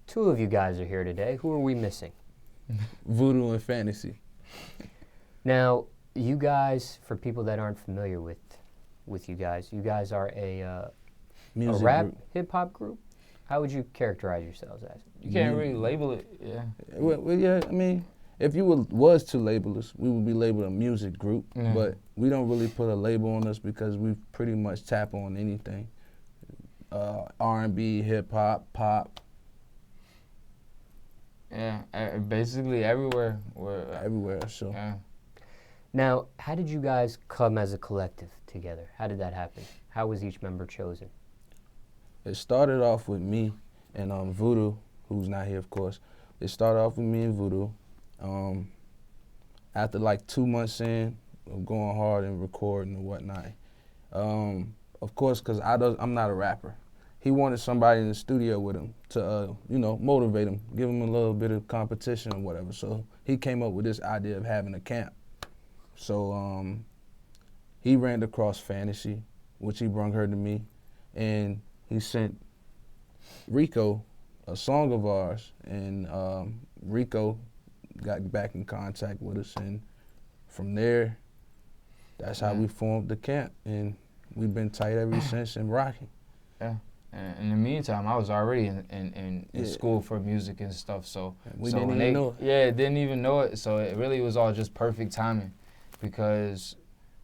Two of you guys are here today. Who are we missing? Voodoo and Fantasy. Now, you guys, for people that aren't familiar with you guys are a rap hip-hop group? How would you characterize yourselves as? You can't really label it, yeah. Well, yeah, I mean, if you was to label us, we would be labeled a music group, but we don't really put a label on us because we pretty much tap on anything. R&B, hip-hop, pop. Yeah, basically everywhere. Everywhere, so. Yeah. Now, how did you guys come as a collective together? How did that happen? How was each member chosen? It started off with me and Voodoo, who's not here, of course. It started off with me and Voodoo. After like 2 months in, of going hard and recording and whatnot. Of course, because I'm not a rapper. He wanted somebody in the studio with him to, motivate him, give him a little bit of competition or whatever. So he came up with this idea of having a camp. So he ran across Fantasy, which he brung her to me, and he sent Rico a song of ours, and Rico got back in contact with us, and from there, that's how we formed the camp, and we've been tight ever since and rocking. Yeah. And in the meantime, I was already in school for music and stuff, so we didn't even know it. Yeah, didn't even know it. So it really was all just perfect timing, because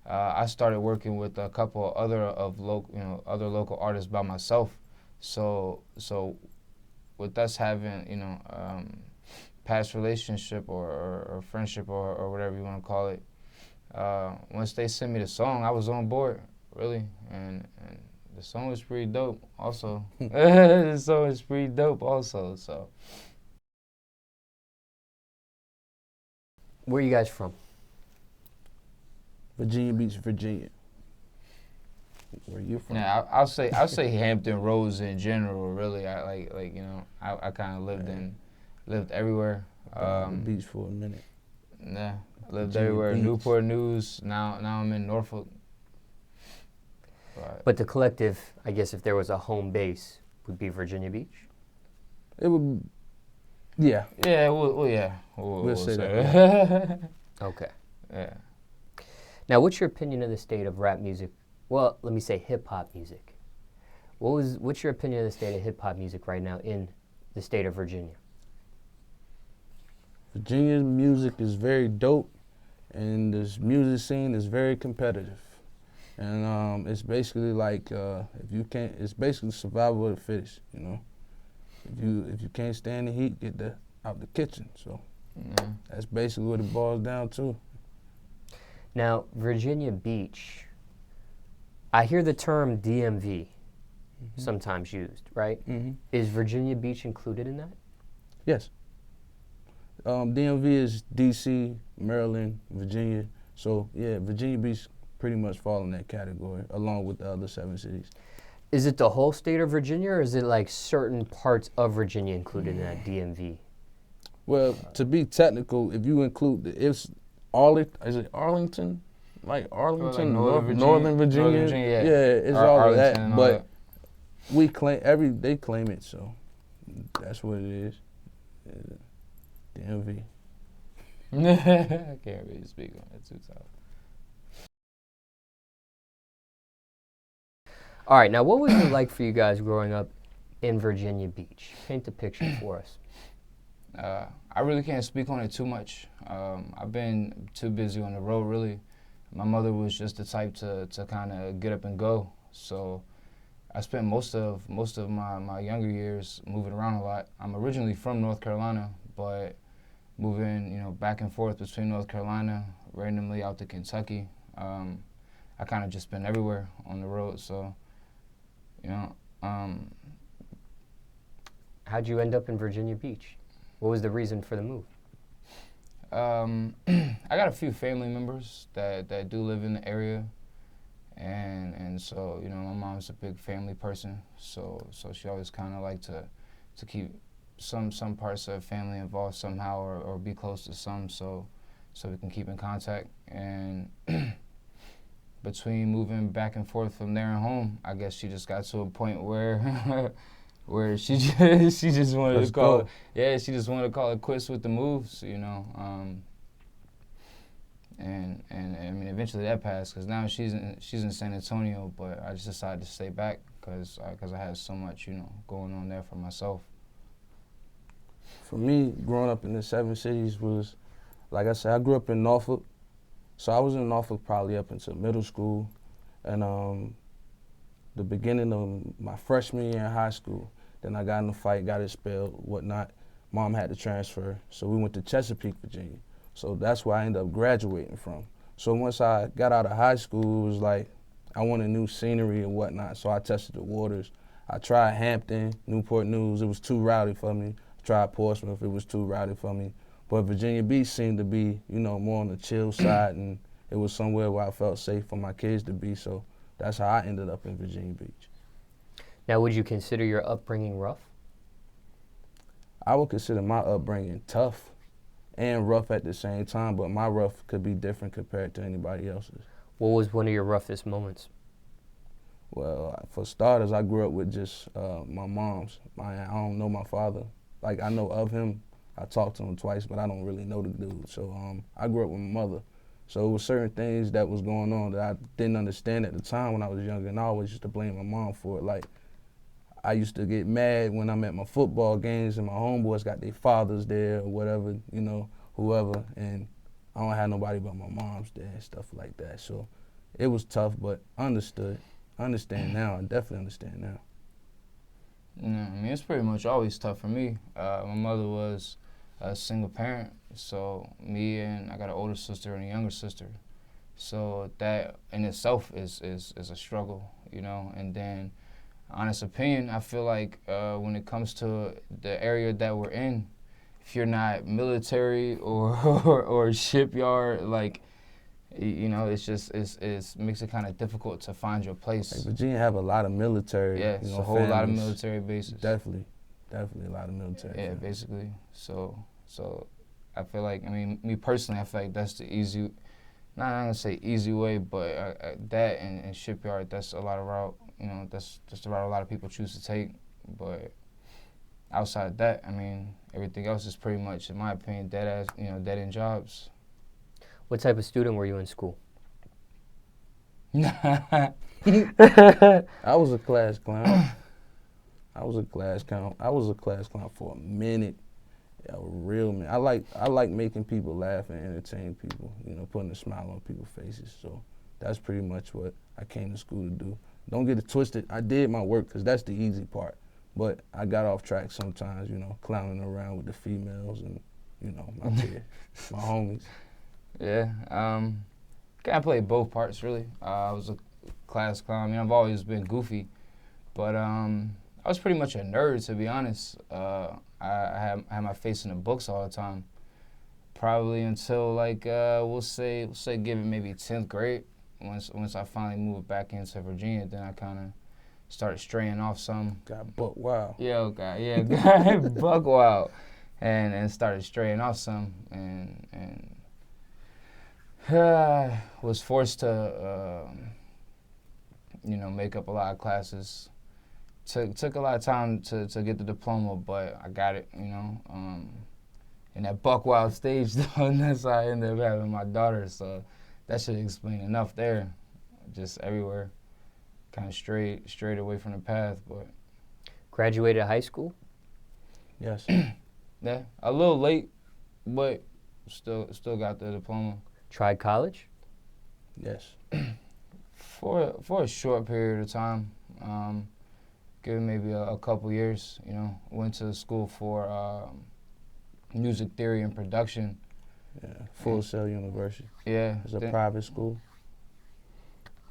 I started working with a couple other local artists by myself. So with us having past relationship or friendship or whatever you want to call it, once they sent me the song, I was on board really, and the song was pretty dope also. The song was pretty dope also, so. Where are you guys from? Virginia Beach, Virginia. Where you from? Yeah, I'll say Hampton Roads in general. Really, I kind of lived everywhere. The beach for a minute. Yeah, lived Virginia everywhere. Beach. Newport News. Now I'm in Norfolk. But the collective, I guess, if there was a home base, would be Virginia Beach. It would, yeah. Yeah, well, yeah. We'll say that. Okay. Yeah. Now, what's your opinion of the state of rap music? Well, let me say hip-hop music. What's your opinion of the state of hip-hop music right now in the state of Virginia? Virginia's music is very dope, and this music scene is very competitive. And it's basically like it's basically survival of the fittest, If you can't stand the heat, get out the kitchen. So that's basically what it boils down to. Now, Virginia Beach, I hear the term DMV sometimes used, right? Is Virginia Beach included in that? Yes. DMV is D.C., Maryland, Virginia. So, yeah, Virginia Beach pretty much fall in that category, along with the other 7 cities. Is it the whole state of Virginia, or is it like certain parts of Virginia included in that DMV? Well, to be technical, if you include is it Arlington? Like Arlington, Northern Northern Virginia? Northern Virginia, yeah. It's all of Arlington that. But we claim they claim it, so that's what it is. DMV. I can't really speak on it too tough. All right, now what was it like for you guys growing up in Virginia Beach? Paint the picture for us. I really can't speak on it too much. I've been too busy on the road, really. My mother was just the type to kind of get up and go. So I spent most of my younger years moving around a lot. I'm originally from North Carolina, but moving, back and forth between North Carolina, randomly out to Kentucky. I kind of just been everywhere on the road, so, How'd you end up in Virginia Beach? What was the reason for the move? I got a few family members that do live in the area, and so, my mom's a big family person, so she always kind of liked to keep some parts of family involved somehow or be close to some, so we can keep in contact. And between moving back and forth from there and home, I guess she just got to a point where where she just wanted Let's to call go. she just wanted to call it quits with the moves, you know. And I mean, eventually that passed because now she's in San Antonio, but I just decided to stay back because I had so much, you know, going on there for myself. For me, growing up in the 7 cities was, like I said, I grew up in Norfolk, so I was in Norfolk probably up until middle school, and the beginning of my freshman year in high school. Then I got in a fight, got expelled, whatnot. Mom had to transfer, so we went to Chesapeake, Virginia. So that's where I ended up graduating from. So once I got out of high school, it was like I wanted new scenery and whatnot, so I tested the waters. I tried Hampton, Newport News, it was too rowdy for me. I tried Portsmouth, it was too rowdy for me. But Virginia Beach seemed to be, you know, more on the chill side, and it was somewhere where I felt safe for my kids to be, so that's how I ended up in Virginia Beach. Now, would you consider your upbringing rough? I would consider my upbringing tough and rough at the same time, but my rough could be different compared to anybody else's. What was one of your roughest moments? Well, for starters, I grew up with just my mom's. I don't know my father. Like, I know of him. I talked to him twice, but I don't really know the dude. So I grew up with my mother. So it was certain things that was going on that I didn't understand at the time when I was younger, and I always used to blame my mom for it. Like, I used to get mad when I'm at my football games and my homeboys got their fathers there or whatever, you know, whoever, and I don't have nobody but my mom's there and stuff like that. So it was tough, but understood. I understand now. I definitely understand now. Yeah, I mean, it's pretty much always tough for me. My mother was a single parent, so me and I got an older sister and a younger sister. So that in itself is a struggle, you know. And then, honest opinion, I feel like when it comes to the area that we're in, if you're not military or shipyard, like, you know, it's just it makes it kind of difficult to find your place. Like Virginia have a lot of military. Yeah, it's a whole lot of military bases. Definitely a lot of military. Yeah, families. basically. So I feel like, I mean, me personally, I feel like that's the easy, not gonna say easy way, but that and shipyard, that's a lot of route. You know, that's just the route a lot of people choose to take. But outside of that, I mean, everything else is pretty much, in my opinion, dead end jobs. What type of student were you in school? I was a class clown. I was a class clown for a minute. Yeah, a real minute. I like making people laugh and entertain people, you know, putting a smile on people's faces. So that's pretty much what I came to school to do. Don't get it twisted. I did my work because that's the easy part. But I got off track sometimes, you know, clowning around with the females and, you know, my kids, my homies. Yeah, I played both parts, really. I was a class clown. I mean, I've always been goofy, but I was pretty much a nerd, to be honest. I had my face in the books all the time, probably until, like, we'll say give it maybe 10th grade. Once I finally moved back into Virginia, then I kind of started straying off some. Got buck wild. Got buck wild, and started straying off some, and was forced to, you know, make up a lot of classes. Took a lot of time to get the diploma, but I got it, you know. In that buck wild stage, though, and that's how I ended up having my daughter. So that should explain enough there. Just everywhere, kind of strayed away from the path. But Graduated high school? Yes. yeah, a little late, but still got the diploma. Tried college? Yes. For a short period of time, given maybe a couple years, you know. Went to school for music theory and production. Yeah. Full Sail University. Yeah. It's a private school.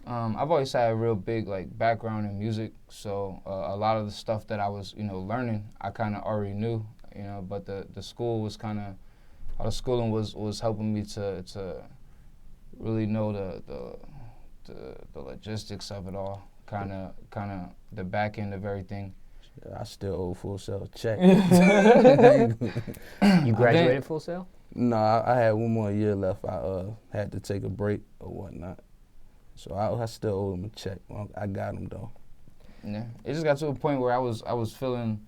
I've always had a real big background in music, so a lot of the stuff that I was, you know, learning, I kind of already knew, you know. But the school was kind of, all the schooling was helping me to really know the logistics of it all, kind of the back end of everything. I still owe Full Sail a check. You graduated Full Sail? No, I had one more year left. I had to take a break or whatnot. So I still owe them a check. Well, I got them, though. Yeah, it just got to a point where I was feeling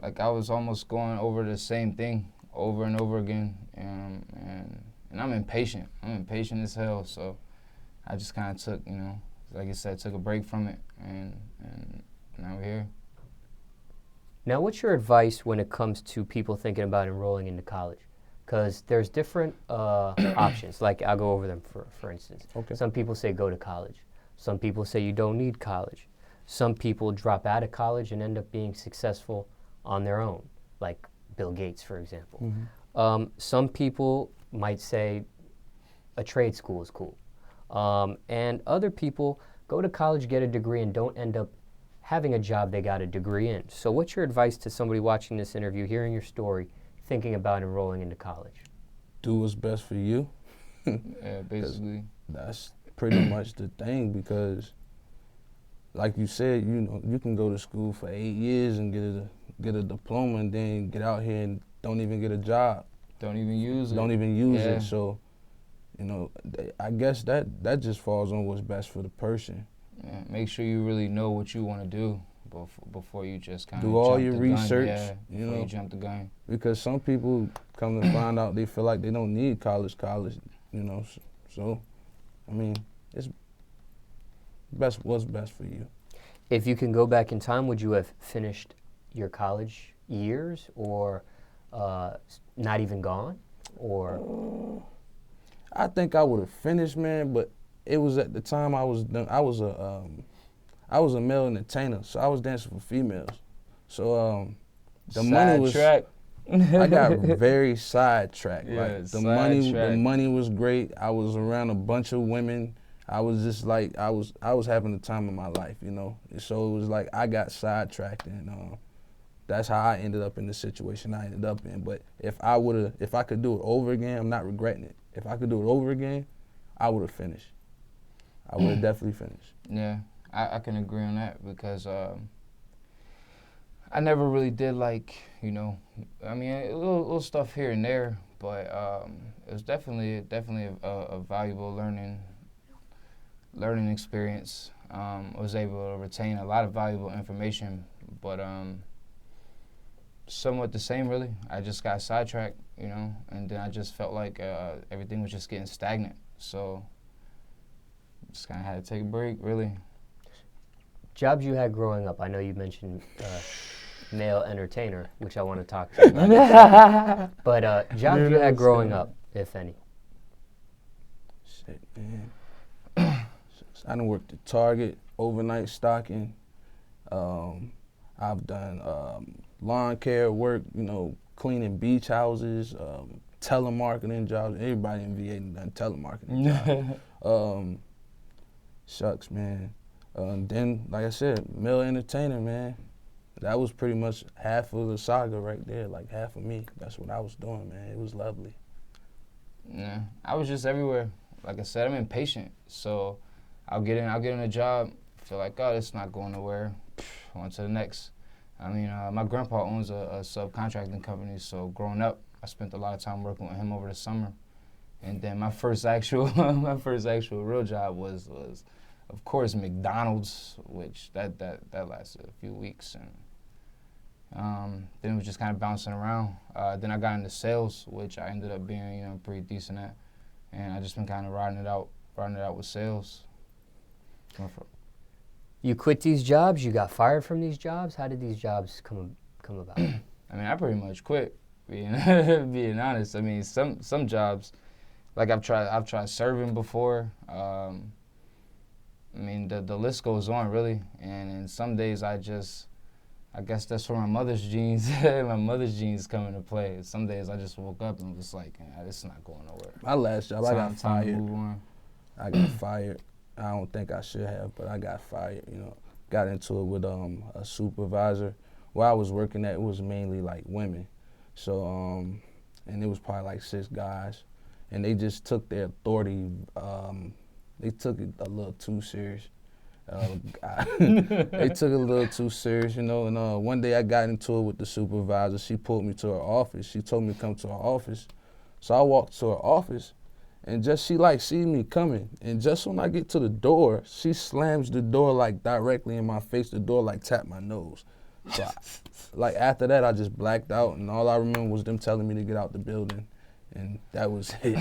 like I was almost going over the same thing over and over again, and I'm impatient. I'm impatient as hell. So I just kind of took, like I said, took a break from it, and now we're here. Now, what's your advice when it comes to people thinking about enrolling into college? Because there's different options. Like, I'll go over them for instance. Okay. Some people say go to college. Some people say you don't need college. Some people drop out of college and end up being successful on their own, like Bill Gates, for example. Mm-hmm. Some people might say a trade school is cool. And other people go to college, get a degree, and don't end up having a job they got a degree in. So what's your advice to somebody watching this interview, hearing your story, thinking about enrolling into college? Do what's best for you. Yeah, basically. That's pretty much the thing, because like you said, you can go to school for 8 years and get a diploma and then get out here and don't even get a job. Don't even use it. Don't even use Yeah. it. So, I guess that just falls on what's best for the person. Yeah, make sure you really know what you want to do before you just kind of Do all jump your the research, gun. Yeah, before you jump the gun. Because some people come to find out they feel like they don't need college, So, I mean, it's what's best for you. If you can go back in time, would you have finished your college years, or not even gone? Or I think I would have finished, man, but it was at the time I was a male entertainer, so I was dancing for females. So the money was Sidetrack. I got very sidetracked. Yeah, Like the sidetracked. money was great. I was around a bunch of women. I was just like I was having the time of my life, So it was like I got sidetracked, and that's how I ended up in the situation I ended up in. But if I could do it over again, I'm not regretting it. If I could do it over again, I would have finished. I would have definitely finished. Yeah, I can agree on that, because I never really did I mean, a little stuff here and there, but it was definitely a valuable learning experience. I was able to retain a lot of valuable information, but somewhat the same, really. I just got sidetracked, and then I just felt like everything was just getting stagnant. So just kind of had to take a break, really. jobs you had growing up. I know you mentioned male entertainer, which I want to talk to you about. But jobs you had growing up, if any. Shit, man. I done worked at Target, overnight stocking. I've done lawn care work, cleaning beach houses, telemarketing jobs. Everybody in VA done telemarketing jobs. Shucks, man. Then, like I said, male entertainer, man. That was pretty much half of the saga right there, like half of me. That's what I was doing, man. It was lovely. Yeah, I was just everywhere. Like I said, I'm impatient, so I'll get in a job, feel like, oh, it's not going nowhere. On to the next. I mean, my grandpa owns a subcontracting company, so growing up, I spent a lot of time working with him over the summer. And then my first actual real job was of course McDonald's, which that lasted a few weeks, and then it was just kind of bouncing around. Then I got into sales, which I ended up being pretty decent at, and I just been kind of riding it out with sales. You quit these jobs? You got fired from these jobs? How did these jobs come about? I mean, I pretty much quit, being honest. I mean, some jobs, like I've tried serving before. I mean, the list goes on, really. And some days I guess that's where my mother's genes come into play. Some days I just woke up and was like, this is not going nowhere. My last job, I got Time to fired. move on. I got fired. I don't think I should have, but I got fired, Got into it with a supervisor. Where I was working at, it was mainly like women. So, and it was probably like 6 guys. And they just took their authority, they took it a little too serious. They took it a little too serious, and one day I got into it with the supervisor. She pulled me to her office. She told me to come to her office. So I walked to her office, And just she like sees me coming, and just when I get to the door, she slams the door like directly in my face. The door like tapped my nose. So like after that, I just blacked out, and all I remember was them telling me to get out the building, and that was it.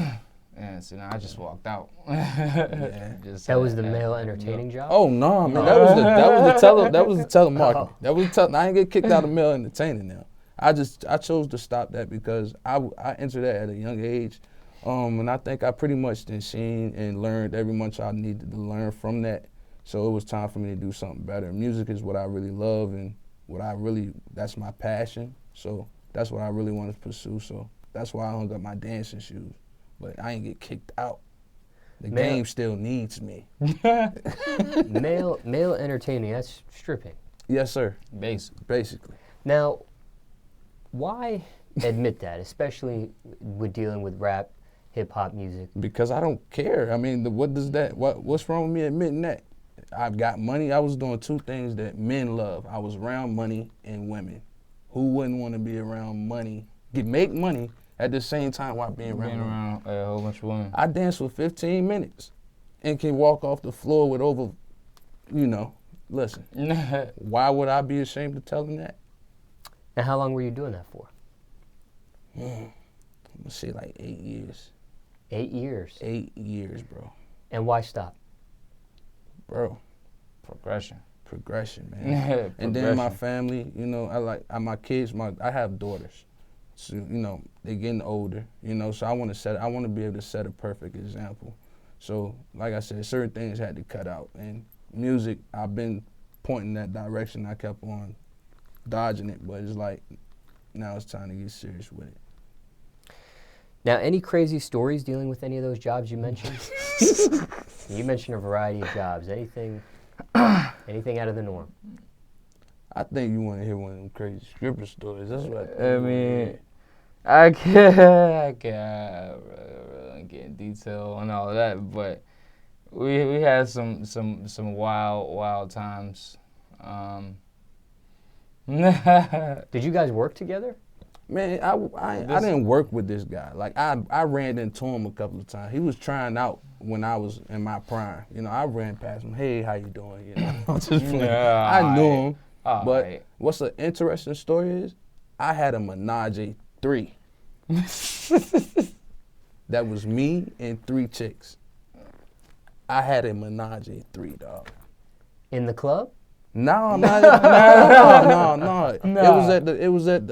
Yeah, so now I just walked out. Yeah. That was the male entertaining job? Oh no, man, that was the telemarketing. That was I didn't get kicked out of male entertaining now. I chose to stop that because I entered that at a young age. And I think I pretty much then seen and learned every much I needed to learn from that. So it was time for me to do something better. Music is what I really love and that's my passion. So that's what I really want to pursue. So that's why I hung up my dancing shoes. But I ain't get kicked out. The game still needs me. Male entertaining, that's stripping. Yes, sir. Basically. Now, why admit that, especially with dealing with rap, hip-hop music? Because I don't care. I mean, what's wrong with me admitting that? I've got money. I was doing two things that men love. I was around money and women. Who wouldn't want to be around money, make money at the same time while being around a whole bunch of women? I danced for 15 minutes and can walk off the floor with over, listen, why would I be ashamed to tell them that? And how long were you doing that for? I'm going to say like 8 years. 8 years? 8 years, bro. And why stop? Bro. Progression, man. And then my family, my kids, I have daughters. So, they're getting older, so I want to be able to set a perfect example. So, like I said, certain things had to cut out. And music, I've been pointing that direction. I kept on dodging it, but it's like, now it's time to get serious with it. Now, any crazy stories dealing with any of those jobs you mentioned? You mentioned a variety of jobs. Anything out of the norm? I think you want to hear one of them crazy stripper stories. That's what I mean. I can't get in detail on all of that, but we had some wild times. Did you guys work together? Man, I didn't work with this guy. Like I ran into him a couple of times. He was trying out when I was in my prime. I ran past him. Hey, how you doing? Just playing. I knew him. But what's an interesting story is I had a menage 3. That was me and 3 chicks. I had a menage 3, dog. In the club? No. It was at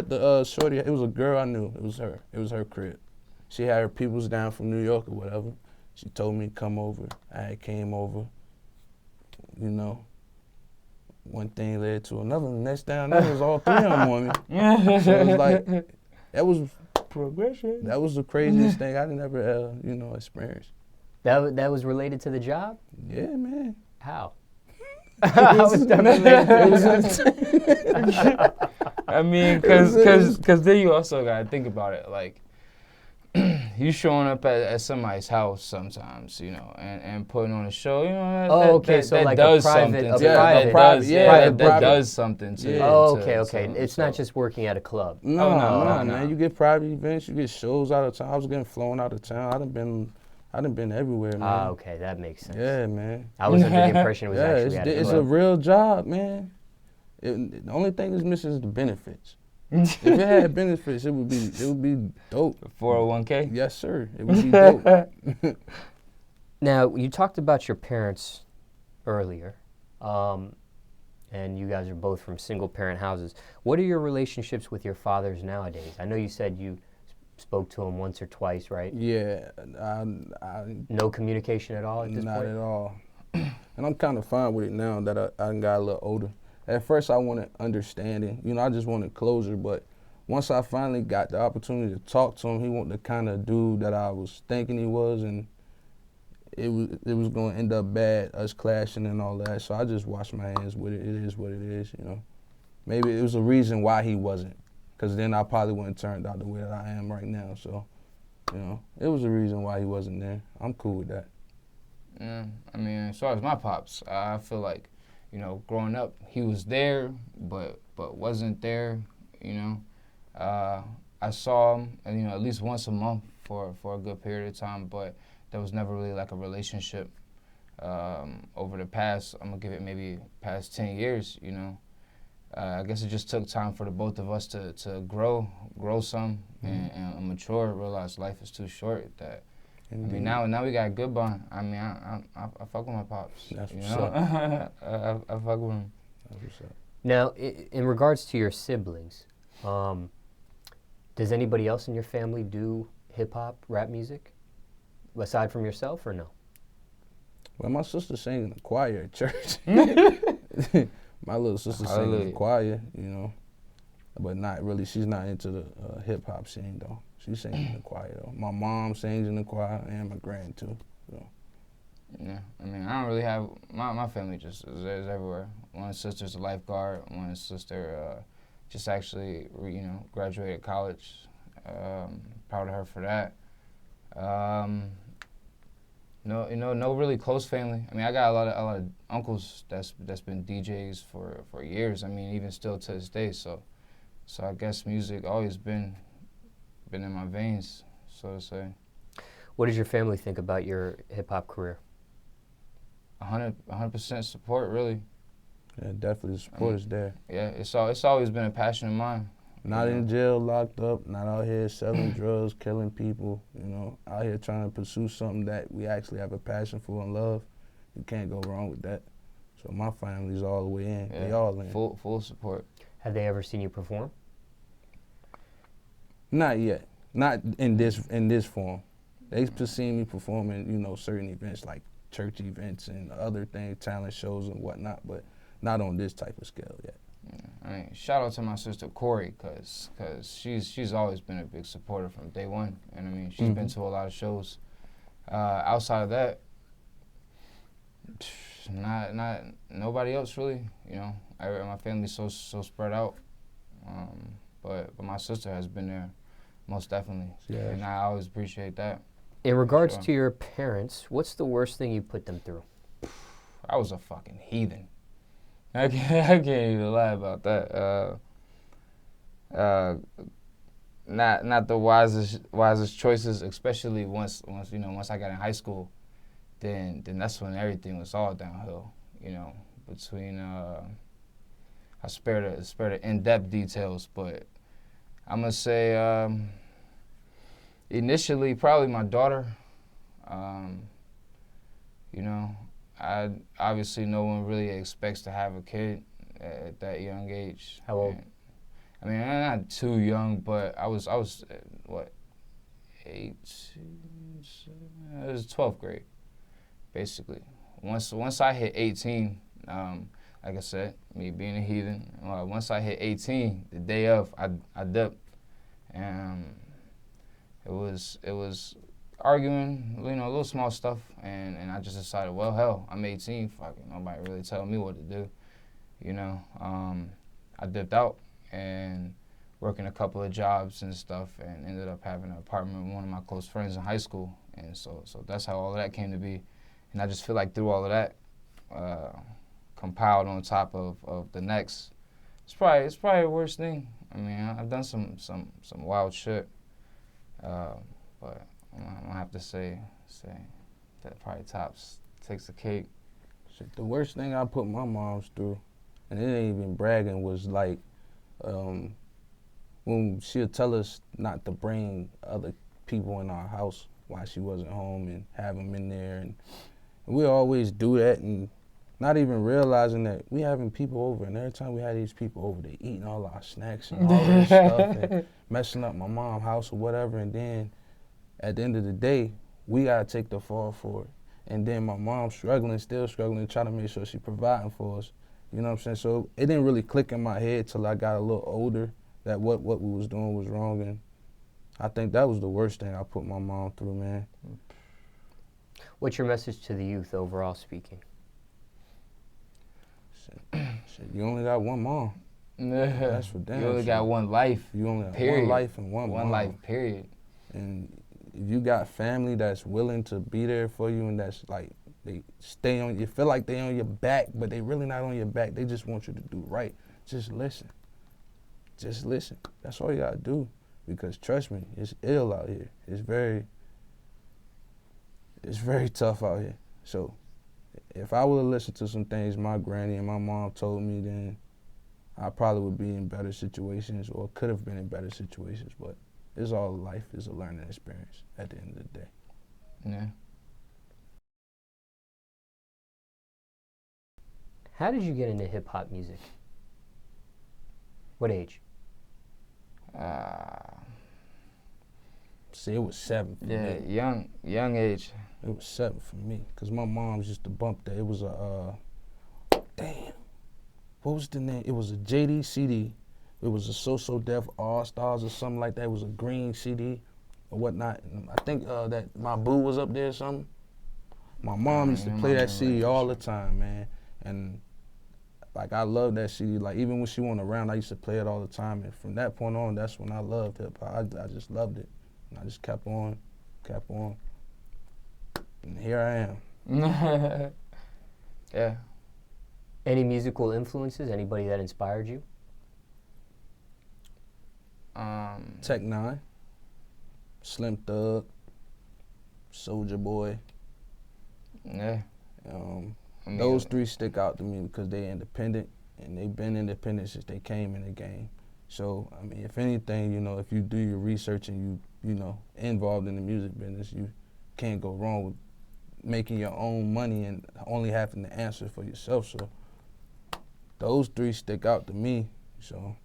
the shorty. It was a girl I knew. It was her. It was her crib. She had her peoples down from New York or whatever. She told me to come over. I came over. One thing led to another. The next thing I knew, it was all 3 of them on me. So it was like, that was progression. That was the craziest thing I never, experienced. That was related to the job? Yeah, man. How? I mean, cause then you also gotta think about it. Like, you showing up at somebody's house sometimes, and putting on a show. That does something. That does something to. Yeah. Okay. It's not just working at a club. No, man. You get private events. You get shows out of town. I was getting flown out of town. I done been everywhere, man. Okay, that makes sense. Yeah, man. I was under the impression it was actually at a club. It's a real job, man. The only thing that's missing is the benefits. If it had benefits, it would be dope. 401k? Yes, sir. It would be dope. Now, you talked about your parents earlier, and you guys are both from single-parent houses. What are your relationships with your fathers nowadays? I know you said you spoke to him once or twice, right? Yeah. No communication at all at this point? Not at all. And I'm kind of fine with it now that I got a little older. At first, I wanted understanding. I just wanted closure. But once I finally got the opportunity to talk to him, he wasn't the kind of dude that I was thinking he was, and it was going to end up bad, us clashing and all that. So I just washed my hands with it. It is what it is, Maybe it was a reason why he wasn't, because then I probably wouldn't have turned out the way that I am right now. So, it was a reason why he wasn't there. I'm cool with that. Yeah, I mean, as far as my pops, I feel like, growing up, he was there, but wasn't there, I saw him, at least once a month for a good period of time, but there was never really like a relationship. Over the past, I'm gonna give it maybe past 10 years, you know. I guess it just took time for the both of us to grow some and mature, realize life is too short. That Indeed. I mean, now we got a good bond. I mean, I fuck with my pops. That's you what's know? up. I fuck with him. That's what's up. Now, in regards to your siblings, does anybody else in your family do hip-hop, rap music, aside from yourself, or no? Well, my sister sang in the choir at church. My little sister sang in the choir, you know, but not really. She's not into the hip-hop scene, though. She sings in the choir, though. My mom sings in the choir, and my grand, too. So. Yeah, I mean, I don't really have, my family just is everywhere. One sister's a lifeguard, one sister just actually, you know, graduated college. Proud of her for that. No, you know, no really close family. I mean, I got a lot of uncles that's been DJs for years. I mean, even still to this day. So I guess music always been in my veins, so to say. What does your family think about your hip-hop career? 100% support, really. Yeah, definitely the support is there. Yeah, it's always been a passion of mine. Not in jail, locked up, not out here selling drugs, killing people, you know, out here trying to pursue something that we actually have a passion for and love. You can't go wrong with that. So my family's all the way in. Yeah, they all in. Full support. Have they ever seen you perform? Not yet. Not in this form. They've just seen me perform in, you know, certain events like church events and other things, talent shows and whatnot, but not on this type of scale yet. Yeah, I mean, shout out to my sister Corey, cause she's always been a big supporter from day one, and I mean she's been to a lot of shows. Outside of that, not nobody else really. You know, my family's so spread out, but my sister has been there, most definitely, and I always appreciate that. In regards to your parents, what's the worst thing you put them through? I was a fucking heathen. I can't even lie about that. Not the wisest choices, especially once I got in high school, then that's when everything was all downhill. You know, between I spare the in-depth details, but I'm gonna say initially probably my daughter. You know. Obviously, no one really expects to have a kid at that young age. How old? I mean, I'm not too young, but I was what, 8? It was 12th grade, basically. Once I hit 18, like I said, me being a heathen. Once I hit 18, the day of, I dipped, and it was arguing, you know, little small stuff, and I just decided, well, hell, I'm 18, fuck it, nobody really telling me what to do, you know. I dipped out and working a couple of jobs and stuff, and ended up having an apartment with one of my close friends in high school, and so that's how all of that came to be. And I just feel like through all of that, compiled on top of the next, it's probably the worst thing. I mean, I've done some wild shit, but I'm gonna have to say that probably takes the cake. Shit, the worst thing I put my moms through, and it ain't even bragging, was like when she'll tell us not to bring other people in our house while she wasn't home and have them in there, and we always do that and not even realizing that we having people over, and every time we had these people over, they eating all our snacks and all this stuff and messing up my mom's house or whatever, and then at the end of the day, we gotta take the fall for it. And then my mom's still struggling, trying to make sure she's providing for us. You know what I'm saying? So it didn't really click in my head till I got a little older that what we was doing was wrong. And I think that was the worst thing I put my mom through, man. What's your message to the youth overall speaking? Shit, you only got one mom. That's for damn. You only got one life. You only got period. one life and one mom. Life, period. And if you got family that's willing to be there for you and that's like, they stay on, you feel like they on your back, but they really not on your back. They just want you to do right. Just listen. Just listen. That's all you gotta do. because trust me, it's ill out here. It's very tough out here. So if I would have listened to some things my granny and my mom told me, then I probably would be in better situations or could have been in better situations. But it's all life. It's a learning experience at the end of the day. Yeah. How did you get into hip hop music? What age? See, it was 7 for Yeah, me. young age. It was 7 for me, because my mom used to bump that. It was a, damn, what was the name? It was a JD CD. It was a So Def All Stars or something like that. It was a green CD or whatnot. And I think that my boo was up there or something. My mom used to play that CD all the time, man. And like, I loved that CD. Like, even when she wasn't around, I used to play it all the time. And from that point on, that's when I loved hip hop. I just loved it. And I just kept on. And here I am. Yeah. Any musical influences? Anybody that inspired you? Tech 9, Slim Thug, Soulja Boy. Yeah. Those 3 stick out to me because they independent, and they've been independent since they came in the game. So, I mean, if anything, you know, if you do your research and you know, involved in the music business, you can't go wrong with making your own money and only having to answer for yourself. So those 3 stick out to me. So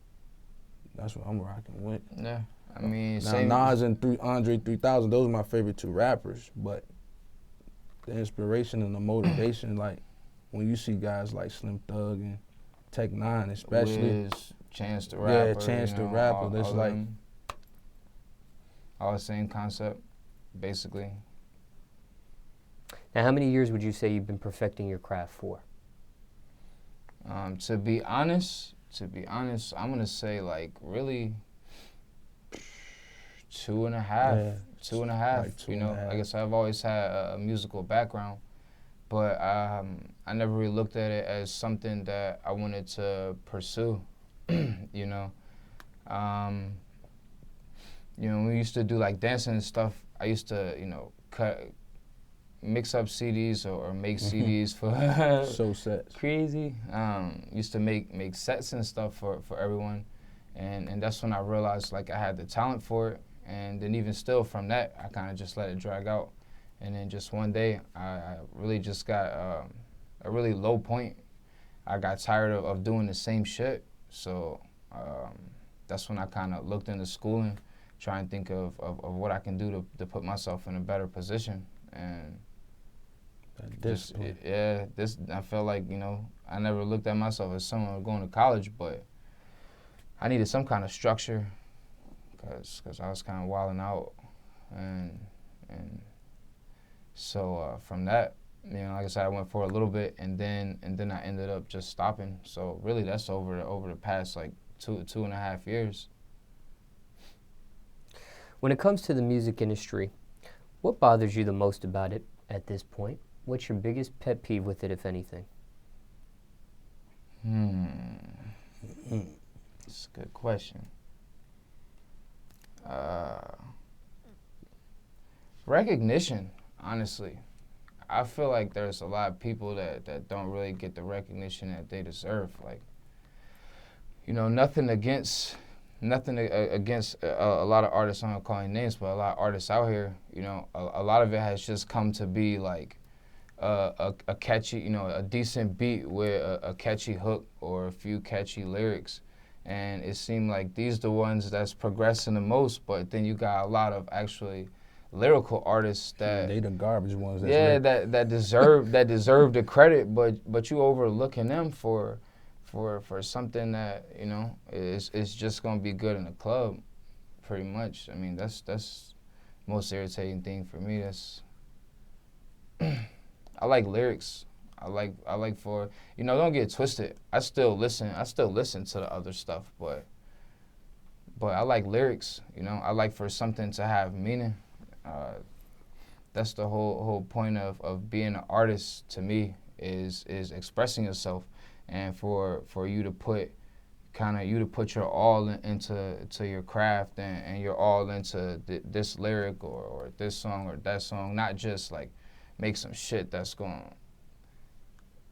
that's what I'm rocking with. Yeah. I mean, now Nas and Andre 3000, those are my favorite 2 rappers. But the inspiration and the motivation, like when you see guys like Slim Thug and Tech 9 especially. Wiz, Chance the Rapper. Yeah, Chance the Rapper. That's like all the same concept, basically. Now, how many years would you say you've been perfecting your craft for? To be honest, I'm gonna say like really 2.5. Yeah. 2.5. Like 2.5. You know, I guess I've always had a musical background, but I never really looked at it as something that I wanted to pursue. You know, when we used to do like dancing and stuff, I used to, mix up CDs or make CDs for So sets. Crazy. Used to make sets and stuff for everyone, and that's when I realized like I had the talent for it. And then even still from that, I kind of just let it drag out. And then just one day, I really just got a really low point. I got tired of doing the same shit. So that's when I kind of looked into schooling, trying to think of what I can do to put myself in a better position. And I felt like, I never looked at myself as someone going to college, but I needed some kind of structure because I was kind of wilding out. And so from that, like I said, I went for a little bit, and then I ended up just stopping. So really, that's over the past like 2.5 years. When it comes to the music industry, what bothers you the most about it at this point? What's your biggest pet peeve with it, if anything? That's a good question. Recognition, honestly. I feel like there's a lot of people that don't really get the recognition that they deserve. Like, nothing against a lot of artists. I'm not calling names, but a lot of artists out here. A lot of it has just come to be like a catchy, a decent beat with a catchy hook or a few catchy lyrics. And it seemed like these the ones that's progressing the most, but then you got a lot of actually lyrical artists that they the garbage ones. That deserve the credit, but you overlooking them for something that is just gonna be good in the club, pretty much. I mean, that's the most irritating thing for me. That's I like lyrics. I like for don't get it twisted. I still listen to the other stuff, but I like lyrics. I like for something to have meaning. That's the whole point of being an artist to me is expressing yourself, and for you to put you to put your all into your craft and your all into this lyric or this song or that song, not just like make some shit that's going,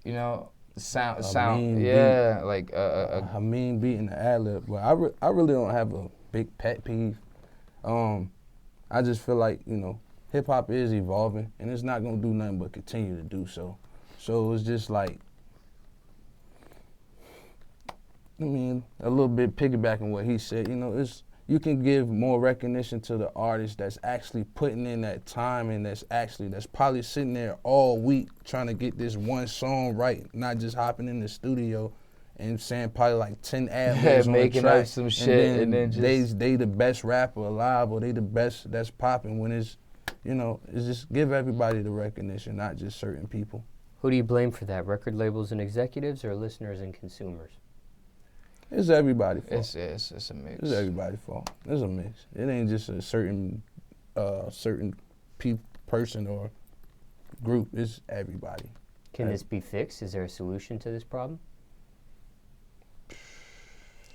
you know, sound, yeah, beat. like a mean beat in the ad-lib. But I really don't have a big pet peeve. I just feel like, you know, hip-hop is evolving, and it's not going to do nothing but continue to do so. So it's just like, I mean, a little bit piggybacking what he said, you know, you can give more recognition to the artist that's actually putting in that time and that's probably sitting there all week trying to get this one song right, not just hopping in the studio and saying probably like 10 ad-libs on the making track. up some shit and then just they the best rapper alive, or they the best that's popping, when it's, you know, it's just give everybody the recognition, not just certain people. Who do you blame for that? Record labels and executives, or listeners and consumers? It's everybody's fault. It's a mix. It's everybody's fault. It's a mix. It ain't just a certain person or group. It's everybody. Can this be fixed? Is there a solution to this problem?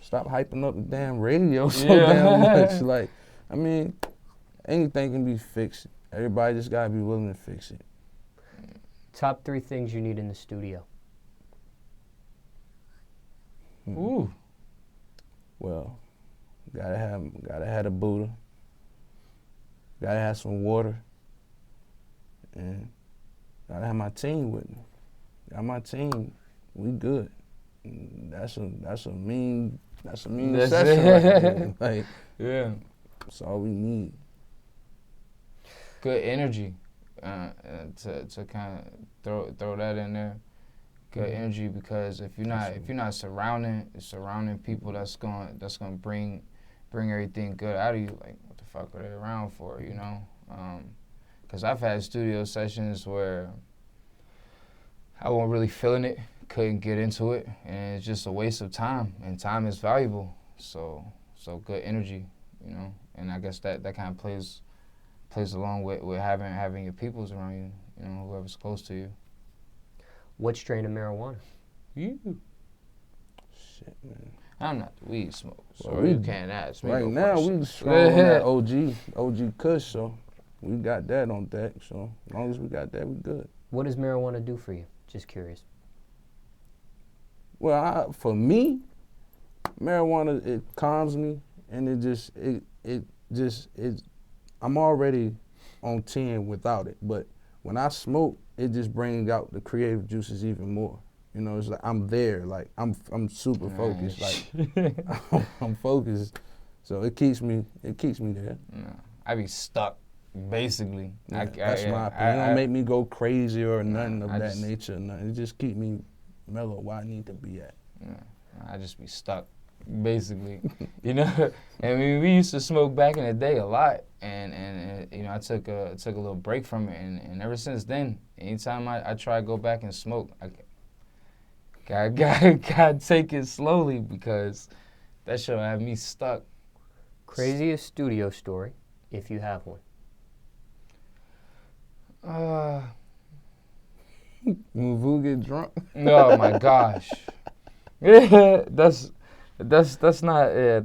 Stop hyping up the damn radio so damn much. Like, I mean, anything can be fixed. Everybody just gotta be willing to fix it. Top 3 things you need in the studio. Ooh. Well, gotta have a Buddha. Gotta have some water. And gotta have my team with me. Got my team. We good. And that's a mean session right there. Like, Yeah. that's all we need. Good energy. To kind of throw that in there. Good energy, because if you're not surrounding people that's gonna bring everything good out of you, like what the fuck are they around for, you know? Because I've had studio sessions where I wasn't really feeling it, couldn't get into it, and it's just a waste of time, and time is valuable. So good energy, you know, and I guess that kind of plays along with having your peoples around you, you know, whoever's close to you. What strain of marijuana? You. Shit, man. I'm not the weed smoker, so Well, you can't ask me. Right no now, questions. we strong on that OG Kush, so we got that on deck. So as long as we got that, we good. What does marijuana do for you? Just curious. Well, for me, marijuana, it calms me, and I'm already on 10 without it. But when I smoke, it just brings out the creative juices even more. You know, it's like I'm there, like I'm super focused, like I'm focused, so it keeps me there. No, I be stuck, basically. Yeah, that's my opinion. It don't make me go crazy or nothing of that nature. Nothing. It just keep me mellow where I need to be at. Yeah, I just be stuck, basically. You know, I mean, we used to smoke back in the day a lot, and you know, I took a little break from it, and ever since then, anytime I try to go back and smoke, I gotta take it slowly, because that shit have me stuck. Craziest studio story, if you have one. When Vu get drunk. Oh my gosh. Yeah, that's not, yeah,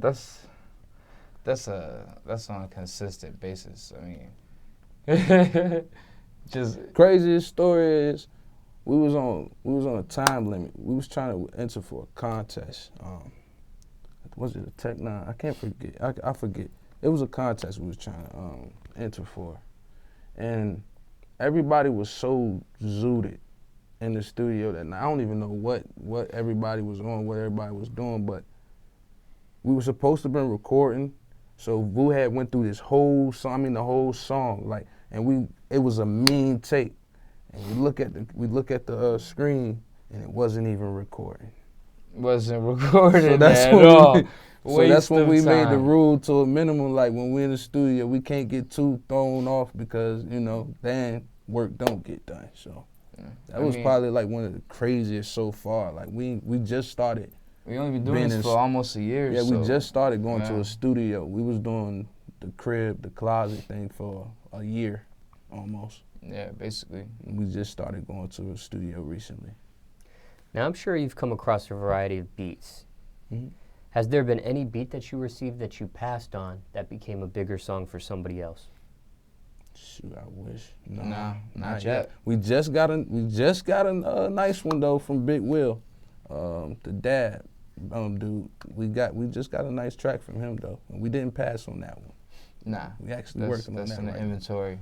that's on a consistent basis. I mean, just Craziest story is we was on a time limit. We was trying to enter for a contest. Was it a Tech 9? I can't forget. I forget. It was a contest we was trying to enter for, and everybody was so zooted in the studio that I don't even know what everybody was on, what everybody was doing, but we were supposed to have been recording, so Vu had went through this whole song, the whole song, like, and it was a mean tape, and we look at the screen, and it wasn't even recording. wasn't recorded So that's at when all. So that's when we made the time. rule to a minimum, like when we're in the studio, we can't get too thrown off because, you know, then work don't get done. So that was probably like one of the craziest so far. Like we just started. We only been doing this for almost a year. Yeah, so. we just started going to a studio. We was doing the crib, the closet thing for a year almost. Yeah, basically. We just started going to a studio recently. Now, I'm sure you've come across a variety of beats. Mm-hmm. Has there been any beat that you received that you passed on that became a bigger song for somebody else? Shoot, I wish. No, Nah, not yet. We just got a nice one though from Big Will, the dad, dude. We just got a nice track from him though. And we didn't pass on that one. Nah, We actually working on that that's in the right inventory.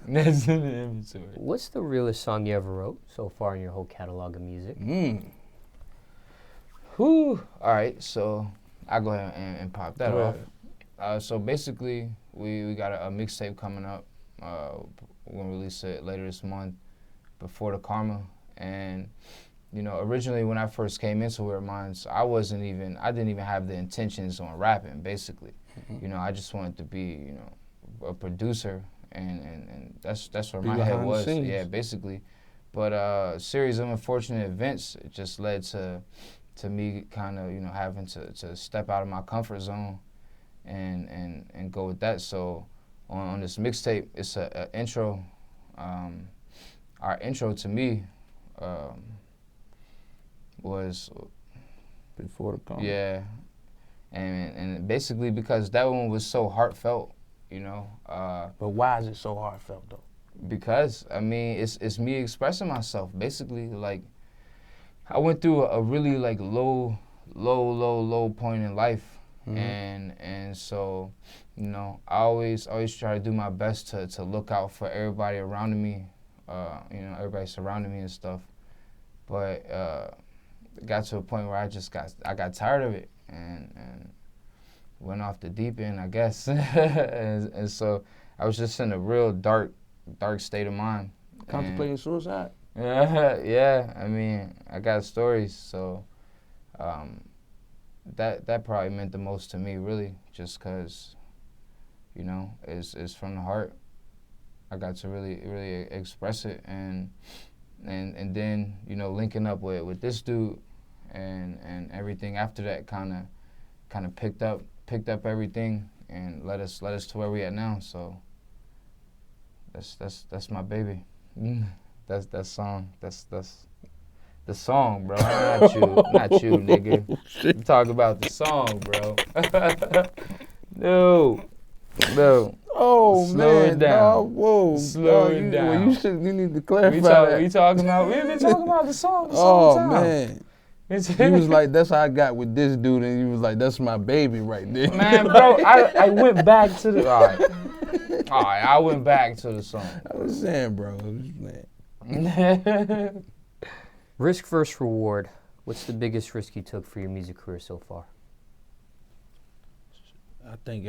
That's in the inventory. What's the realest song you ever wrote so far in your whole catalog of music? Whew. All right, so I'll go ahead and pop that Go off. So basically, we got a mixtape coming up. We're gonna release it later this month, Before the Karma. And you know, originally when I first came into Weird Minds, I didn't even have the intentions on rapping. Basically, you know, I just wanted to be, you know, a producer, and that's where Be my head behind the was. scenes. Yeah, basically. But a series of unfortunate events just led to me kind of, you know, having to step out of my comfort zone and go with that. So on this mixtape, it's a intro. Our intro to me was Before the Karma. yeah, and basically because that one was so heartfelt, you know. But why is it so heartfelt though? Because I mean, it's me expressing myself. Basically, like I went through a really like low point in life, and so, you know, I always try to do my best to look out for everybody around me, you know, everybody surrounding me and stuff. But it got to a point where I got tired of it and went off the deep end, I guess, and so I was just in a real dark state of mind. Contemplating suicide? Yeah, I mean, I got stories, so that probably meant the most to me, really, just because, you know, it's from the heart. I got to really express it, and then, you know, linking up with this dude, and everything after that kind of picked up everything and led us to where we at now. So that's my baby. That's that song. That's the song, bro. Not you, nigga. You talk about the song, bro. No. Oh Slow man, it down. dog, whoa. Slow dog, it down. Well, you need to clarify that. We've been talking about the song this Oh whole time. man. You was like, that's how I got with this dude, and you was like, that's my baby right there. Man, bro, I went back to the all right, I went back to the song. I was saying, bro, man. Risk versus reward. What's the biggest risk you took for your music career so far? I think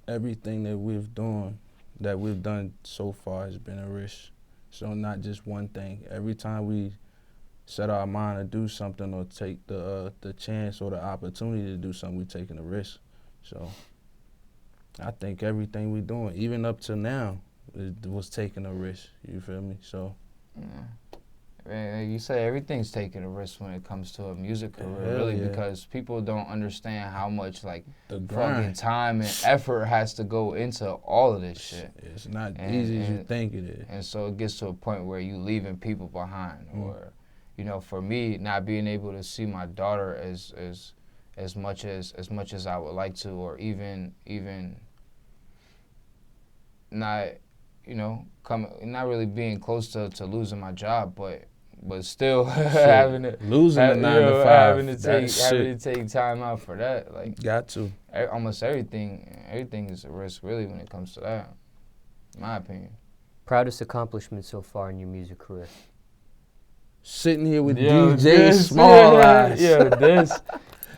everything that we've done so far has been a risk. So not just one thing. Every time we set our mind to do something or take the chance or the opportunity to do something, we're taking a risk. So I think everything we're doing, even up to now, was taking a risk. You feel me? So. Yeah. Man, you say everything's taking a risk when it comes to a music career, Hell really, yeah. because people don't understand how much like The fucking grind. time and effort has to go into all of this shit. It's not And- easy as you and- think it is. And so it gets to a point where you leaving people behind, or, you know, for me, not being able to see my daughter as much as I would like to, or even not, you know, not really being close to losing my job, but still having to Losing the 9 to 5. having to that take time out for that, like got to. almost everything is a risk, really, when it comes to that, in my opinion. Proudest accomplishment so far in your music career? Sitting here with Yo, DJ Smallz.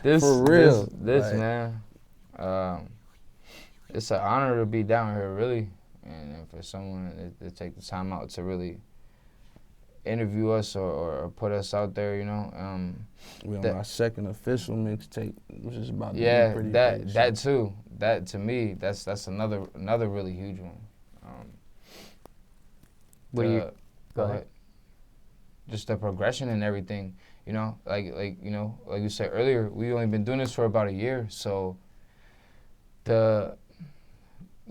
this For real. this Like- man. It's an honor to be down here, really, and for someone to take the time out to really interview us or put us out there, you know. We're on that- our second official mixtape, which is about to Yeah, be pretty that big, that so. too. That to me, that's another really huge one. What do you? the- Go ahead. Just the progression and everything, you know, like you know, like you said earlier, we only been doing this for about a year, so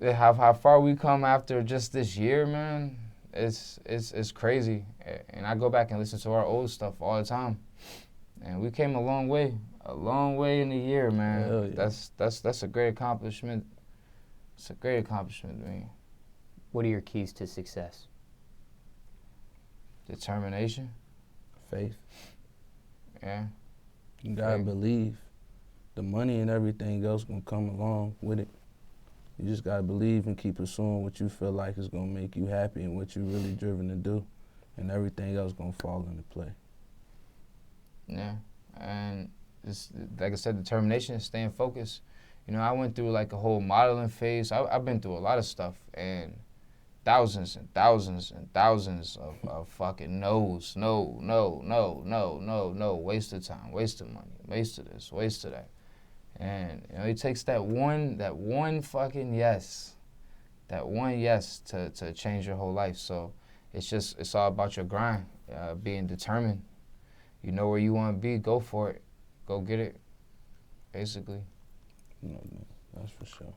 how far we come after just this year, man, it's crazy. And I go back and listen to our old stuff all the time, and we came a long way. A long way in a year, man. Hell yeah. That's a great accomplishment. It's a great accomplishment to me. What are your keys to success? Determination. Faith. Yeah. You gotta Faith. believe. The money and everything else gonna come along with it. You just gotta believe and keep pursuing what you feel like is gonna make you happy and what you're really driven to do, and everything else gonna fall into play. Yeah. And it's, like I said, determination, staying focused. You know, I went through like a whole modeling phase. I've been through a lot of stuff, and thousands and thousands and thousands of fucking no's. No, waste of time, waste of money, waste of this, waste of that. And you know, it takes that one fucking yes, to change your whole life. So it's all about your grind, being determined. You know where you want to be, go for it, go get it, basically. You know, man, that's for sure.